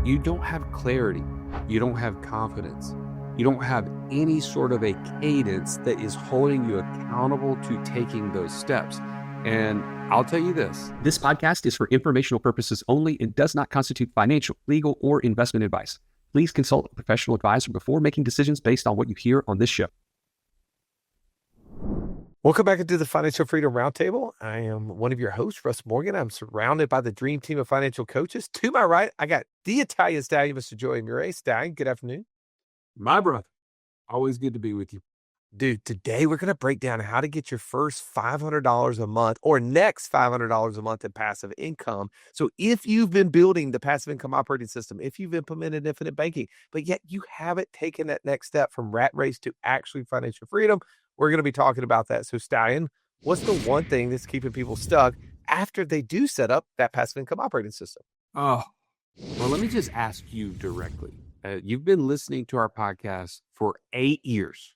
you don't have clarity, you don't have confidence, you don't have any sort of a cadence that is holding you accountable to taking those steps. And I'll tell you this podcast is for informational purposes only and does not constitute financial, legal, or investment advice. Please consult a professional advisor before making decisions based on what you hear on this show. Welcome back into the Financial Freedom Roundtable. I am one of your hosts, Russ Morgan. I'm surrounded by the dream team of financial coaches. To my right, I got the Italian stallion, Mr. Joey Murray. Stallion, good afternoon. My brother, always good to be with you. Dude, today we're going to break down how to get your first $500 a month or next $500 a month in passive income. So if you've been building the passive income operating system, if you've implemented infinite banking, but yet you haven't taken that next step from rat race to actually financial freedom, we're going to be talking about that. So Stallion, what's the one thing that's keeping people stuck after they do set up that passive income operating system? Oh, well, let me just ask you directly. You've been listening to our podcast for 8 years.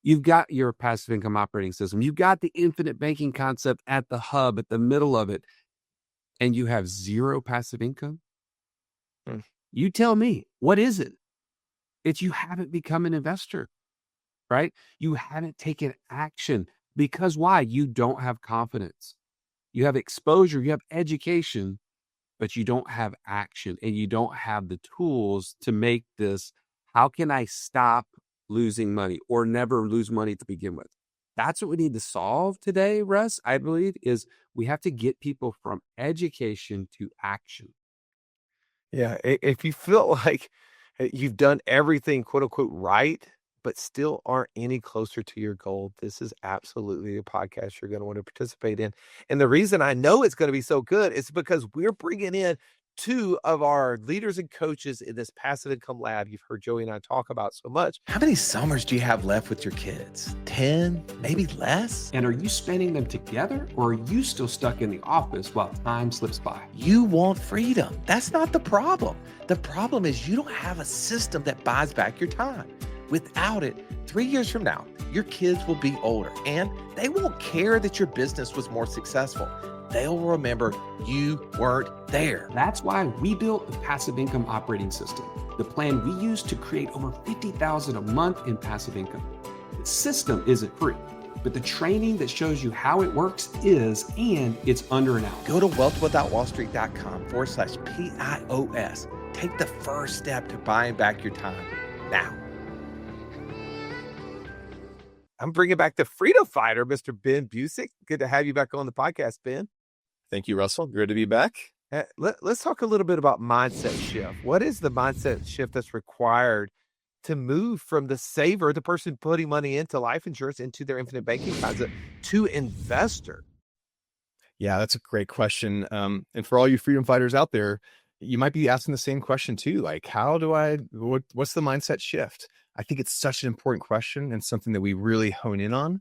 You've got your passive income operating system. You've got the infinite banking concept at the hub, at the middle of it, and you have zero passive income? You tell me, what is it? It's you haven't become an investor, right? You haven't taken action because why? You don't have confidence. You have exposure, you have education, but you don't have action and you don't have the tools to make this, how can I stop losing money or never lose money to begin with? That's what we need to solve today, Russ, I believe, is we have to get people from education to action. Yeah, if you feel like you've done everything, quote unquote, right, but still aren't any closer to your goal, this is absolutely a podcast you're going to want to participate in. And the reason I know it's going to be so good is because we're bringing in two of our leaders and coaches in this passive income lab you've heard Joey and I talk about so much. How many summers do you have left with your kids? 10, maybe less? And are you spending them together or are you still stuck in the office while time slips by? You want freedom. That's not the problem. The problem is you don't have a system that buys back your time. Without it, 3 years from now, your kids will be older and they won't care that your business was more successful. They'll remember you weren't there. That's why we built the passive income operating system, the plan we use to create over $50,000 a month in passive income. The system isn't free, but the training that shows you how it works is, and it's under an hour. Go to wealthwithoutwallstreet.com/PIOS. Take the first step to buying back your time now. I'm bringing back the freedom fighter, Mr. Ben Busick. Good to have you back on the podcast, Ben. Thank you, Russell. Good to be back. Let's talk a little bit about mindset shift. What is the mindset shift that's required to move from the saver, the person putting money into life insurance, into their infinite banking concept, to investor? Yeah, that's a great question. And for all you freedom fighters out there, you might be asking the same question too. Like, what's the mindset shift? I think it's such an important question and something that we really hone in on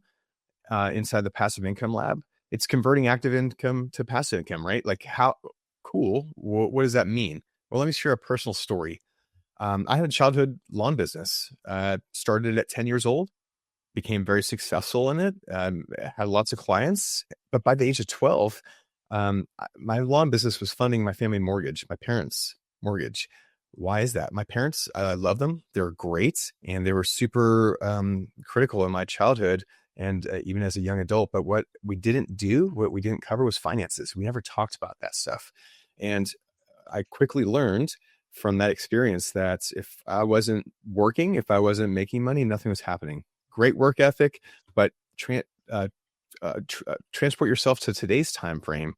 inside the passive income lab. It's converting active income to passive income, right? Like, how cool. What does that mean? Well, let me share a personal story. I had a childhood lawn business, started at 10 years old, became very successful in it, had lots of clients. But by the age of 12, my lawn business was funding my family mortgage, my parents' mortgage. Why is that? My parents, I love them. They're great. And they were super critical in my childhood and even as a young adult. But what we didn't cover was finances. We never talked about that stuff. And I quickly learned from that experience that if I wasn't working, if I wasn't making money, nothing was happening. Great work ethic, but transport yourself to today's time frame.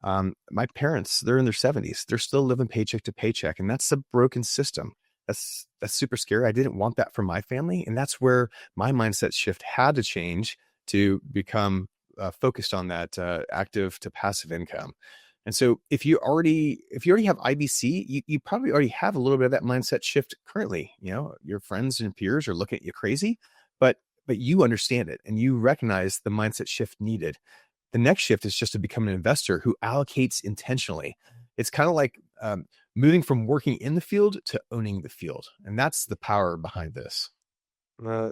My parents, they're in their 70s. They're still living paycheck to paycheck. And that's a broken system. That's super scary. I didn't want that for my family. And that's where my mindset shift had to change to become focused on that active to passive income. And so if you already have IBC, you probably already have a little bit of that mindset shift currently. You know, your friends and peers are looking at you crazy, but you understand it and you recognize the mindset shift needed. The next shift is just to become an investor who allocates intentionally. It's kind of like moving from working in the field to owning the field. And that's the power behind this.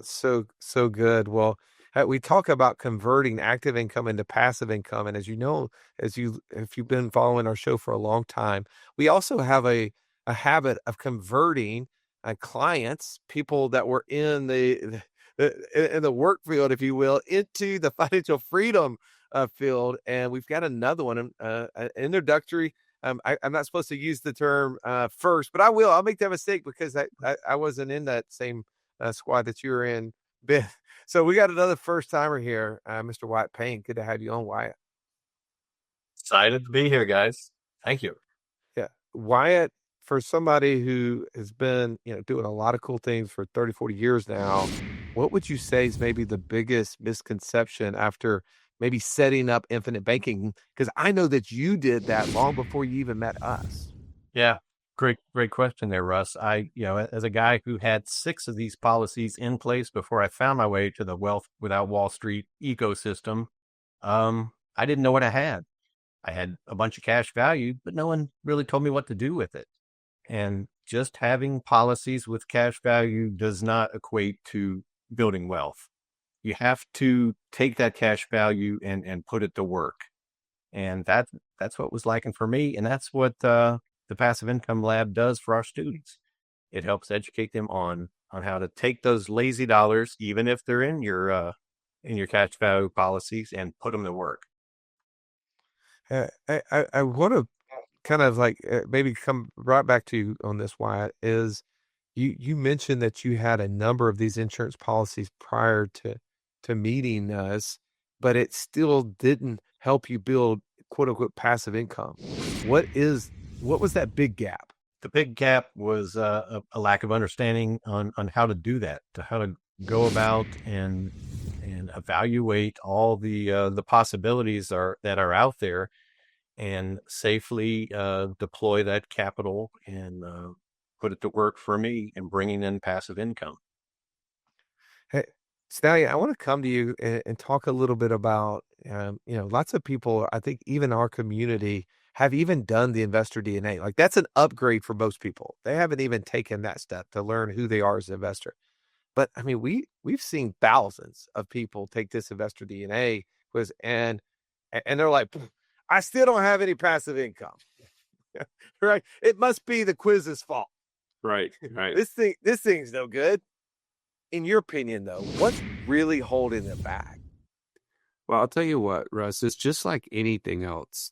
So good. Well, we talk about converting active income into passive income. And as you know, if you've been following our show for a long time, we also have a a habit of converting clients, people that were in the work field, if you will, into the financial freedom field. And we've got another one, an introductory. I'm not supposed to use the term first, but I will. I'll make that mistake because I wasn't in that same squad that you were in, Ben. So we got another first timer here, Mr. Wyatt Payne. Good to have you on, Wyatt. Excited to be here, guys. Thank you. Yeah. Wyatt, for somebody who has been, doing a lot of cool things for 30, 40 years now, what would you say is maybe the biggest misconception after maybe setting up infinite banking? Because I know that you did that long before you even met us. Yeah, great question there, Russ. As a guy who had 6 of these policies in place before I found my way to the Wealth Without Wall Street ecosystem, I didn't know what I had. I had a bunch of cash value, but no one really told me what to do with it. And just having policies with cash value does not equate to building wealth. You have to take that cash value and put it to work. And that's what was lacking for me. And that's what the Passive Income Lab does for our students. It helps educate them on how to take those lazy dollars, even if they're in your cash value policies, and put them to work. I want to kind of like maybe come right back to you on this, Wyatt, is you mentioned that you had a number of these insurance policies prior to meeting us, but it still didn't help you build quote unquote passive income. What was that big gap? The big gap was a lack of understanding on how to do that, to how to go about and evaluate all the possibilities that are out there, and safely deploy that capital and put it to work for me in bringing in passive income. Hey, Stallion, I want to come to you and talk a little bit about, lots of people, I think even our community, have even done the investor DNA. Like that's an upgrade for most people. They haven't even taken that step to learn who they are as an investor. But I mean, we've seen thousands of people take this investor DNA quiz and they're like, I still don't have any passive income. Right? It must be the quiz's fault. Right. This thing's no good. In your opinion, though, what's really holding it back? Well, I'll tell you what, Russ, it's just like anything else.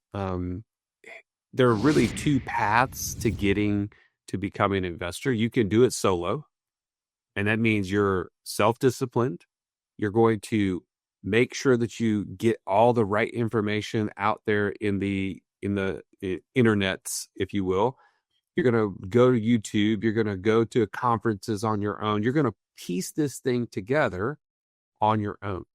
There are really 2 paths to getting to becoming an investor. You can do it solo, and that means you're self-disciplined. You're going to make sure that you get all the right information out there in the internets, if you will. You're going to go to YouTube. You're going to go to conferences on your own. You're going to piece this thing together on your own.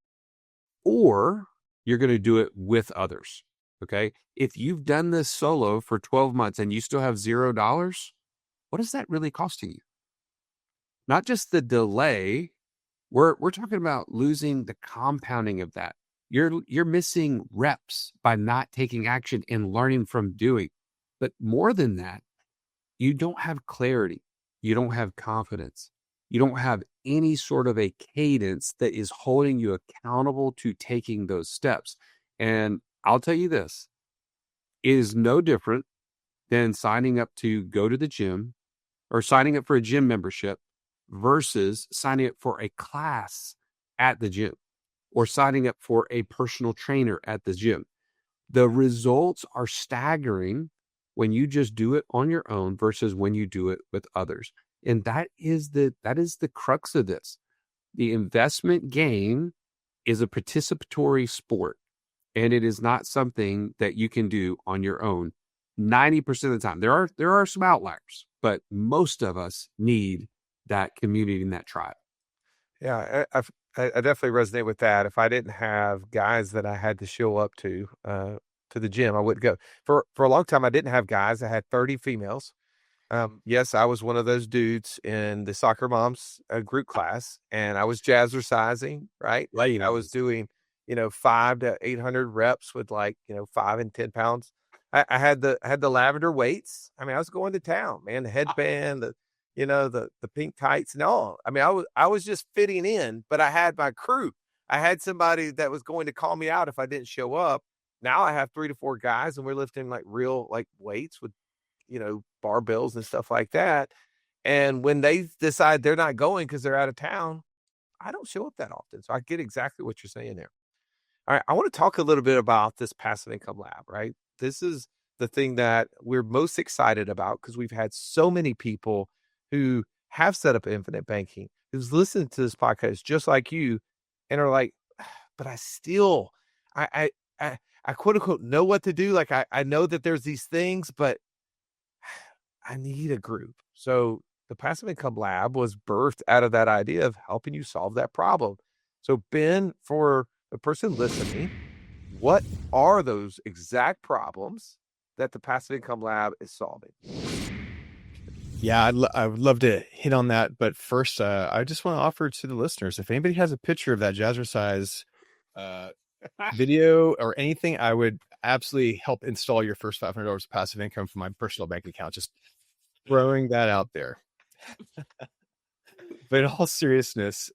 Or you're going to do it with others. Okay. If you've done this solo for 12 months and you still have $0, what is that really costing you? Not just the delay. We're talking about losing the compounding of that. You're missing reps by not taking action and learning from doing. But more than that, you don't have clarity. You don't have confidence. You don't have any sort of a cadence that is holding you accountable to taking those steps. And I'll tell you this, it is no different than signing up to go to the gym or signing up for a gym membership versus signing up for a class at the gym or signing up for a personal trainer at the gym. The results are staggering when you just do it on your own versus when you do it with others. And that is the crux of this. The investment game is a participatory sport, and it is not something that you can do on your own 90% of the time. There are some outliers, but most of us need that community and that tribe. Yeah, I definitely resonate with that. If I didn't have guys that I had to show up to the gym, I wouldn't go. For a long time, I didn't have guys. I had 30 females. Yes, I was one of those dudes in the soccer moms group class, and I was jazzercising, right? Laying I was doing, 5 to 800 reps with 5 and 10 pounds. I had the lavender weights. I mean, I was going to town, man. The headband, the pink tights and all. I mean, I was just fitting in, but I had my crew. I had somebody that was going to call me out if I didn't show up. Now I have 3 to 4 guys, and we're lifting real weights with barbells and stuff like that. And when they decide they're not going because they're out of town, I don't show up that often. So I get exactly what you're saying there. All right. I want to talk a little bit about this passive income lab, right? This is the thing that we're most excited about because we've had so many people who have set up infinite banking, who's listened to this podcast just like you and are like, but I still, I quote unquote know what to do. Like I know that there's these things, but I need a group. So the passive income lab was birthed out of that idea of helping you solve that problem. So Ben, for the person listening, what are those exact problems that the passive income lab is solving? Yeah, I would love to hit on that. But first, I just want to offer to the listeners, if anybody has a picture of that Jazzercise video or anything, I would absolutely help install your first $500 of passive income from my personal bank account. Just throwing that out there. But in all seriousness,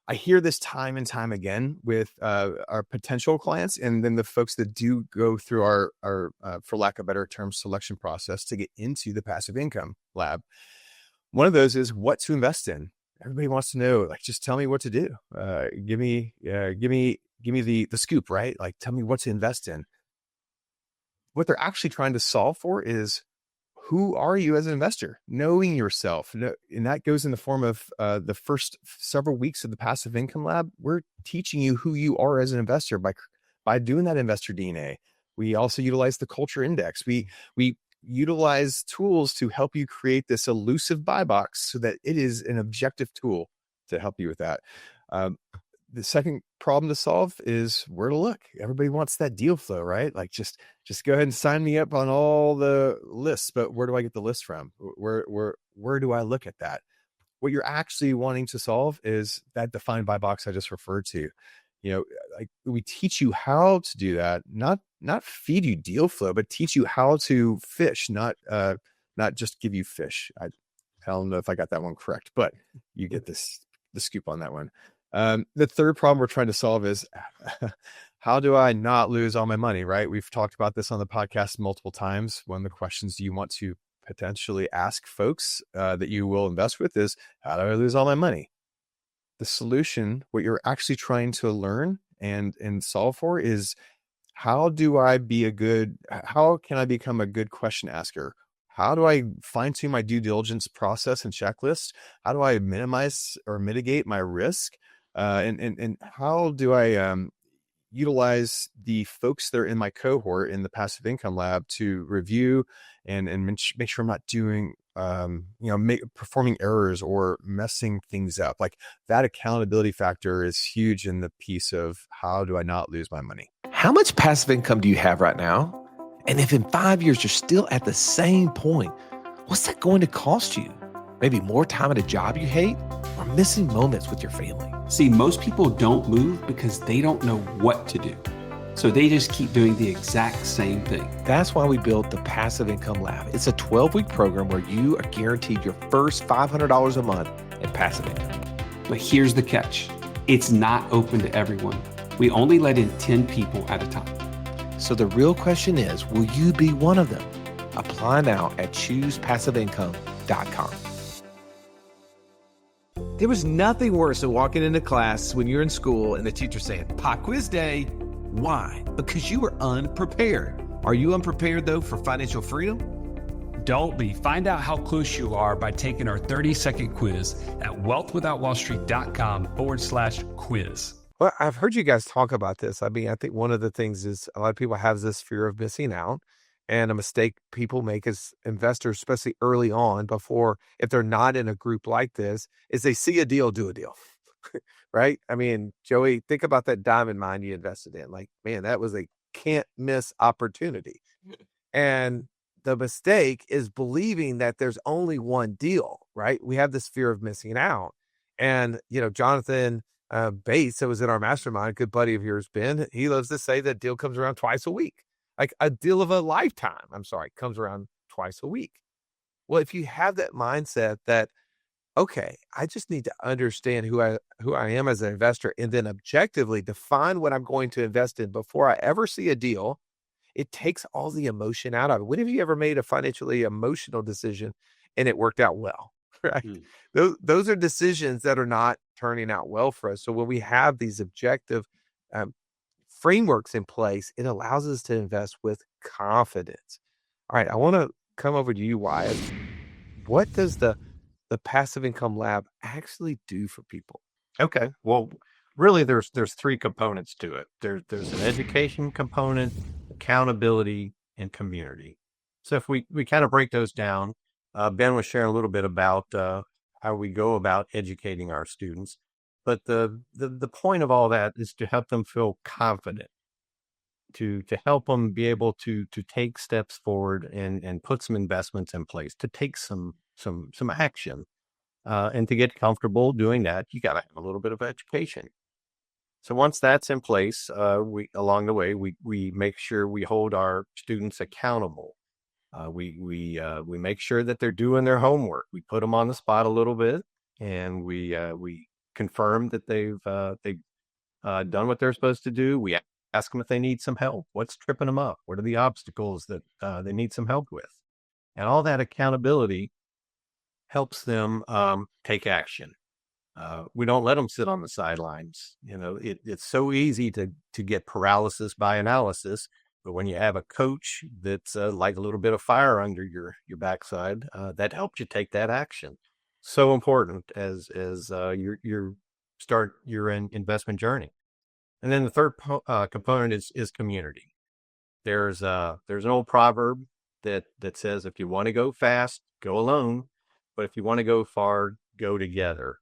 I hear this time and time again with our potential clients, and then the folks that do go through our for lack of a better term, selection process to get into the passive income lab. One of those is what to invest in. Everybody wants to know, like, just tell me what to do. Give me the scoop, right? Like, tell me what to invest in. What they're actually trying to solve for is, who are you as an investor? Knowing yourself. And that goes in the form of the first several weeks of the passive income lab. We're teaching you who you are as an investor by doing that investor DNA. We also utilize the culture index. We utilize tools to help you create this elusive buy box so that it is an objective tool to help you with that. The second problem to solve is where to look. Everybody wants that deal flow, right? Like just go ahead and sign me up on all the lists, but where do I get the list from? Where do I look at that? What you're actually wanting to solve is that defined buy box I just referred to. Like we teach you how to do that, not feed you deal flow, but teach you how to fish, not just give you fish. I don't know if I got that one correct, but you get the scoop on that one. The third problem we're trying to solve is how do I not lose all my money, right? We've talked about this on the podcast multiple times. One of the questions you want to potentially ask folks that you will invest with is, how do I lose all my money? The solution, what you're actually trying to learn and solve for is, how can I become a good question asker? How do I fine tune my due diligence process and checklist? How do I minimize or mitigate my risk? And how do I utilize the folks that are in my cohort in the passive income lab to review and make sure I'm not doing, performing errors or messing things up? Like, that accountability factor is huge in the piece of, how do I not lose my money? How much passive income do you have right now? And if in 5 years you're still at the same point, what's that going to cost you? Maybe more time at a job you hate, or missing moments with your family? See, most people don't move because they don't know what to do. So they just keep doing the exact same thing. That's why we built the Passive Income Lab. It's a 12-week program where you are guaranteed your first $500 a month in passive income. But here's the catch. It's not open to everyone. We only let in 10 people at a time. So the real question is, will you be one of them? Apply now at ChoosePassiveIncome.com. There was nothing worse than walking into class when you're in school and the teacher saying, "Pop quiz day." Why? Because you were unprepared. Are you unprepared, though, for financial freedom? Don't be. Find out how close you are by taking our 30-second quiz at wealthwithoutwallstreet.com/quiz. Well, I've heard you guys talk about this. I mean, I think one of the things is a lot of people have this fear of missing out, and a mistake people make as investors, especially early on, if they're not in a group like this, is they see a deal, do a deal, right? I mean, Joey, think about that diamond mine you invested in. Like, man, that was a can't miss opportunity. And the mistake is believing that there's only one deal, right? We have this fear of missing out. And, Jonathan Bates, that was in our mastermind, a good buddy of yours, Ben, he loves to say that deal comes around twice a week. Like a deal of a lifetime, comes around twice a week. Well, if you have that mindset that, okay, I just need to understand who I am as an investor, and then objectively define what I'm going to invest in before I ever see a deal, it takes all the emotion out of it. When have you ever made a financially emotional decision and it worked out well? Right. Mm. Those are decisions that are not turning out well for us. So when we have these objective um, frameworks in place, it allows us to invest with confidence. All right, I want to come over to you, Wyatt. What does the passive income lab actually do for people? Okay. Well, really, there's three components to it. There's an education component, accountability, and community. So if we kind of break those down, Ben was sharing a little bit about how we go about educating our students, but the point of all that is to help them feel confident, to help them be able to take steps forward and put some investments in place, to take some action. And to get comfortable doing that, you got to have a little bit of education. So once that's in place, we along the way we make sure we hold our students accountable. We make sure that they're doing their homework. We put them on the spot a little bit, and we confirm that they've done what they're supposed to do. We ask them if they need some help. What's tripping them up? What are the obstacles that they need some help with? And all that accountability helps them take action. We don't let them sit on the sidelines. You know, it's so easy to get paralysis by analysis. But when you have a coach that's like a little bit of fire under your backside, that helps you take that action. So important as you start your investment journey. And then the third component is community. There's an old proverb that says, if you want to go fast, go alone. But if you want to go far, go together.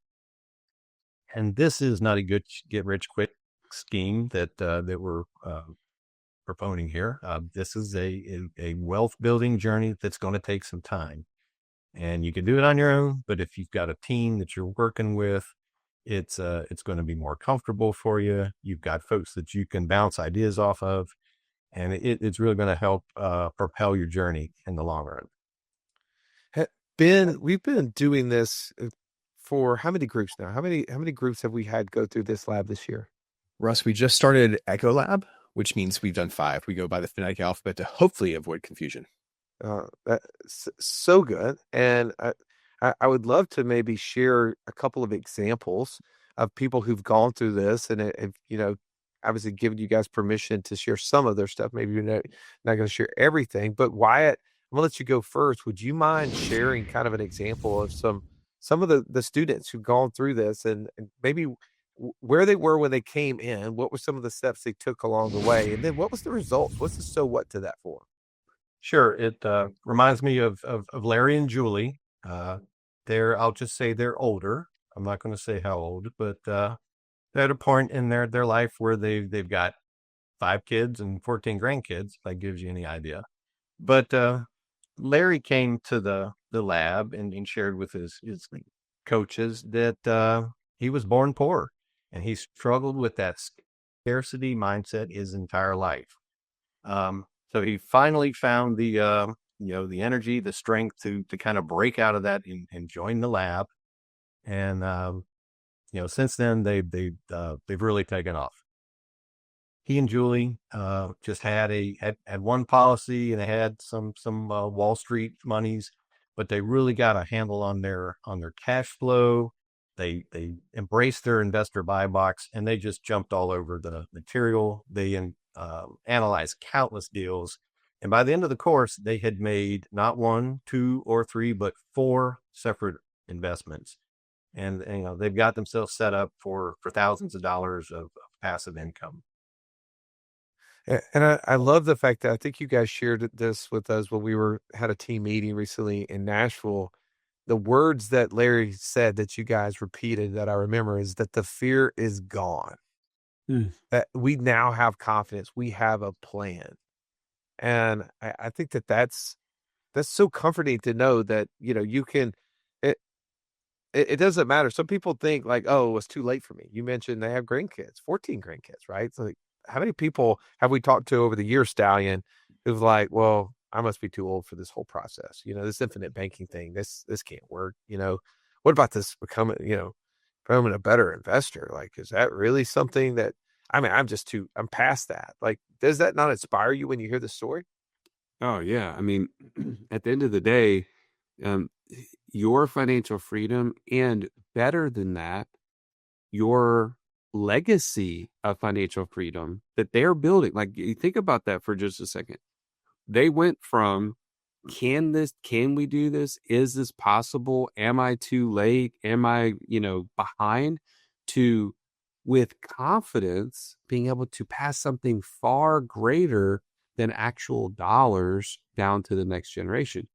And this is not a good get rich quick scheme that we're proponing here. This is a wealth building journey that's going to take some time, and you can do it on your own. But if you've got a team that you're working with, it's going to be more comfortable for you. You've got folks that you can bounce ideas off of, and it's really going to help propel your journey in the long run. Ben, we've been doing this for how many groups now? How many groups have we had go through this lab this year? Russ, we just started Echo Lab, which means we've done 5. We go by the phonetic alphabet to hopefully avoid confusion. That's so good. And I would love to maybe share a couple of examples of people who've gone through this and, obviously giving you guys permission to share some of their stuff. Maybe you're not going to share everything, but Wyatt, I'm gonna let you go first. Would you mind sharing kind of an example of some of the students who've gone through this and maybe where they were when they came in? What were some of the steps they took along the way? And then what was the results? What's the so what to that for? Sure. It reminds me of Larry and Julie. I'll just say they're older. I'm not going to say how old, but they're at a point in their life where they've got 5 kids and 14 grandkids, if that gives you any idea. But Larry came to the lab and shared with his coaches that he was born poor, and he struggled with that scarcity mindset his entire life. So he finally found the energy, the strength to kind of break out of that and join the lab. And since then they've really taken off. He and Julie just had one policy, and they had some Wall Street monies, but they really got a handle on their cash flow. They embraced their investor buy box, and they just jumped all over the material. They analyzed countless deals, and by the end of the course, they had made not 1, 2, or 3, but 4 separate investments, and they've got themselves set up for thousands of dollars of passive income. And I love the fact that I think you guys shared this with us when we had a team meeting recently in Nashville. The words that Larry said that you guys repeated that I remember is that the fear is gone. That we now have confidence. We have a plan. And I think that's so comforting to know that, you can, it doesn't matter. Some people think like, oh, it's too late for me. You mentioned they have grandkids, 14 grandkids, right? So like, how many people have we talked to over the years, Stallion, who've like, well, I must be too old for this whole process. This infinite banking thing, this can't work. What about this becoming a better investor? Like, is that really something that I mean, I'm past that. Like, does that not inspire you when you hear the story? Oh yeah. I mean, at the end of the day, um, your financial freedom and better than that, your legacy of financial freedom that they're building. Like you think about that for just a second. They went from can we do this? Is this possible? Am I too late? Am I, behind? To with confidence being able to pass something far greater than actual dollars down to the next generation.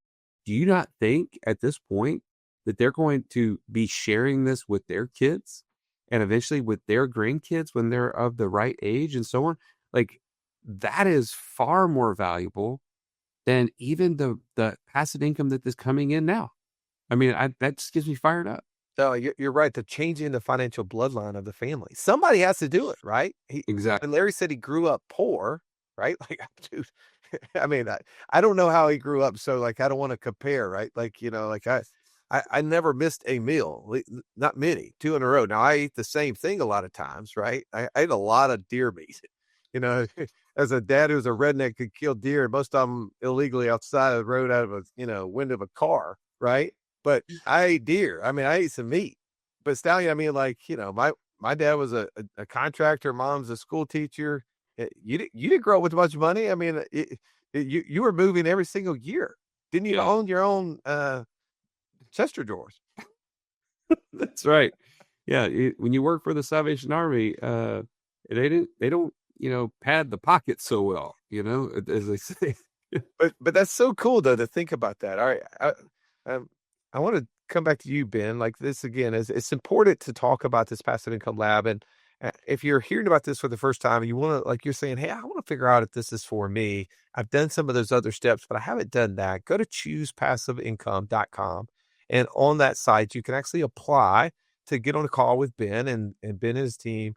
Do you not think at this point that they're going to be sharing this with their kids and eventually with their grandkids when they're of the right age and so on? Like that is far more valuable than even the passive income that is coming in now. I mean, that just gets me fired up. No, you're right. The changing the financial bloodline of the family. Somebody has to do it, right? Exactly. And Larry said he grew up poor, right? Like, dude, I mean, I don't know how he grew up, so like, I don't want to compare, right? Like, like I never missed a meal, not many, 2 in a row. Now I eat the same thing a lot of times, right? I ate a lot of deer meat, you know. As a dad who's a redneck could kill deer, most of them illegally outside of the road out of a window of a car, right? But I ate deer. I mean, I ate some meat. But Stallion, I mean, like, my dad was a contractor, mom's a school teacher. You didn't grow up with much money. I mean, you were moving every single year. Didn't you own your own Chester drawers? That's right. Yeah, when you work for the Salvation Army, they don't pad the pockets so well, as they say. But that's so cool though to think about that. All right, I want to come back to you, Ben. Like this again, it's important to talk about this passive income lab, and if you're hearing about this for the first time, and you want to, like you're saying, hey, I want to figure out if this is for me. I've done some of those other steps, but I haven't done that. Go to choosepassiveincome.com, and on that site, you can actually apply to get on a call with Ben, and Ben and his team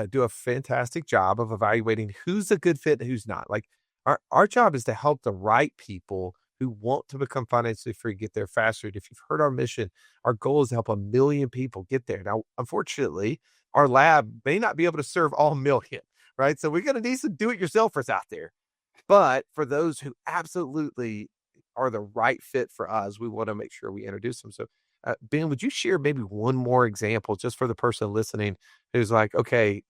do a fantastic job of evaluating who's a good fit and who's not. Like our job is to help the right people who want to become financially free get there faster. And if you've heard our mission, our goal is to help 1 million people get there. Now, unfortunately, our lab may not be able to serve all million, right? So we're going to need some do-it-yourselfers out there. But for those who absolutely are the right fit for us, we want to make sure we introduce them. So, Ben, would you share maybe one more example just for the person listening who's like, okay,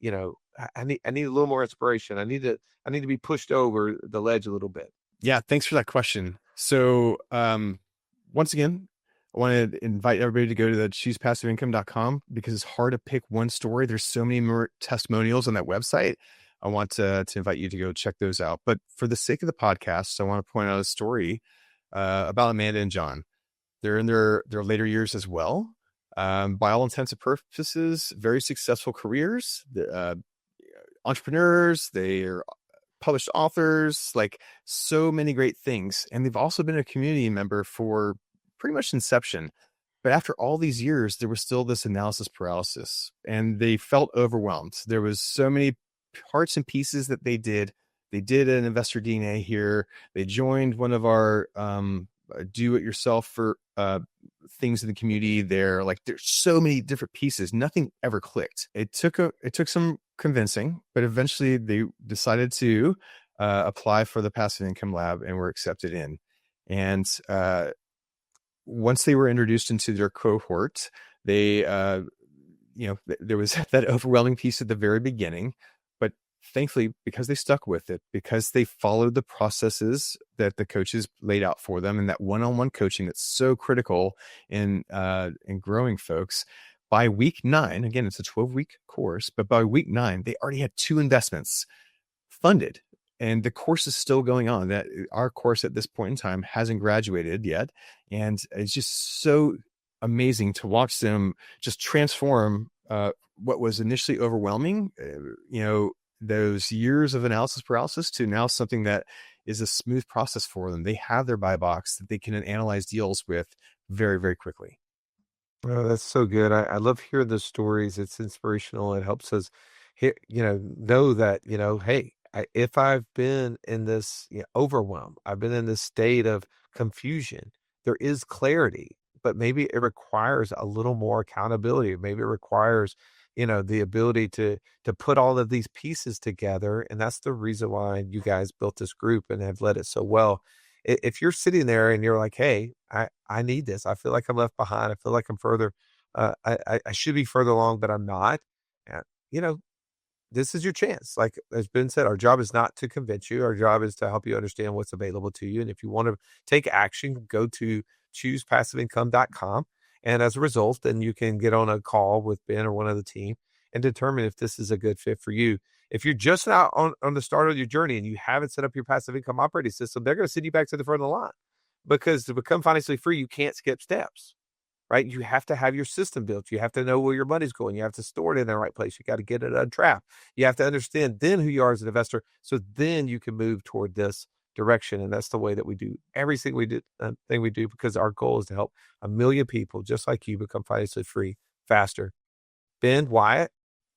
I need a little more inspiration. I need to be pushed over the ledge a little bit. Yeah, thanks for that question. So, once again, I want to invite everybody to go to the choosepassiveincome.com because it's hard to pick one story. There's so many more testimonials on that website. I want to invite you to go check those out. But for the sake of the podcast, I want to point out a story about Amanda and John. They're in their later years as well. By all intents and purposes, very successful careers. Entrepreneurs, they're published authors, like so many great things. And they've also been a community member for pretty much inception. But after all these years, there was still this analysis paralysis and they felt overwhelmed. There was so many parts and pieces that they did. They did an investor DNA here. They joined one of our do-it-yourself for things in the community there. Like there's so many different pieces. Nothing ever clicked. It took some convincing, but eventually they decided to apply for the passive income lab and were accepted in. And once they were introduced into their cohort, they there was that overwhelming piece at the very beginning, but thankfully, because they stuck with it, because they followed the processes that the coaches laid out for them and that one-on-one coaching that's so critical in growing folks, by week 9, again, it's a 12-week course, but by week 9, they already had 2 investments funded. And the course is still going on. That our course at this point in time hasn't graduated yet. And it's just so amazing to watch them just transform what was initially overwhelming, those years of analysis paralysis to now something that is a smooth process for them. They have their buy box that they can analyze deals with very, very quickly. Oh, that's so good. I love hearing those stories. It's inspirational. It helps us know that, hey, if I've been in this overwhelm, I've been in this state of confusion, there is clarity, but maybe it requires a little more accountability. Maybe it requires the ability to put all of these pieces together. And that's the reason why you guys built this group and have led it so well. If you're sitting there and you're like, hey, I need this. I feel like I'm left behind. I feel like I'm further. I should be further along, but I'm not. This is your chance. Like as Ben said, our job is not to convince you. Our job is to help you understand what's available to you. And if you want to take action, go to choosepassiveincome.com. And as a result, then you can get on a call with Ben or one of the team and determine if this is a good fit for you. If you're just out on the start of your journey and you haven't set up your passive income operating system, they're going to send you back to the front of the line, because to become financially free, you can't skip steps. Right? You have to have your system built. You have to know where your money's going. You have to store it in the right place. You got to get it untrapped. You have to understand then who you are as an investor. So then you can move toward this direction. And that's the way that we do everything we do, because our goal is to help 1 million people just like you become financially free faster. Ben, Wyatt,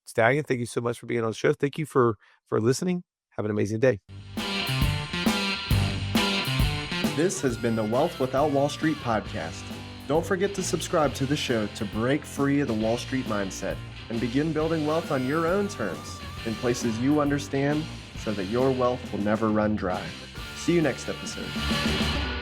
Stallion, thank you so much for being on the show. Thank you for listening. Have an amazing day. This has been the Wealth Without Wall Street podcast. Don't forget to subscribe to the show to break free of the Wall Street mindset and begin building wealth on your own terms in places you understand, so that your wealth will never run dry. See you next episode.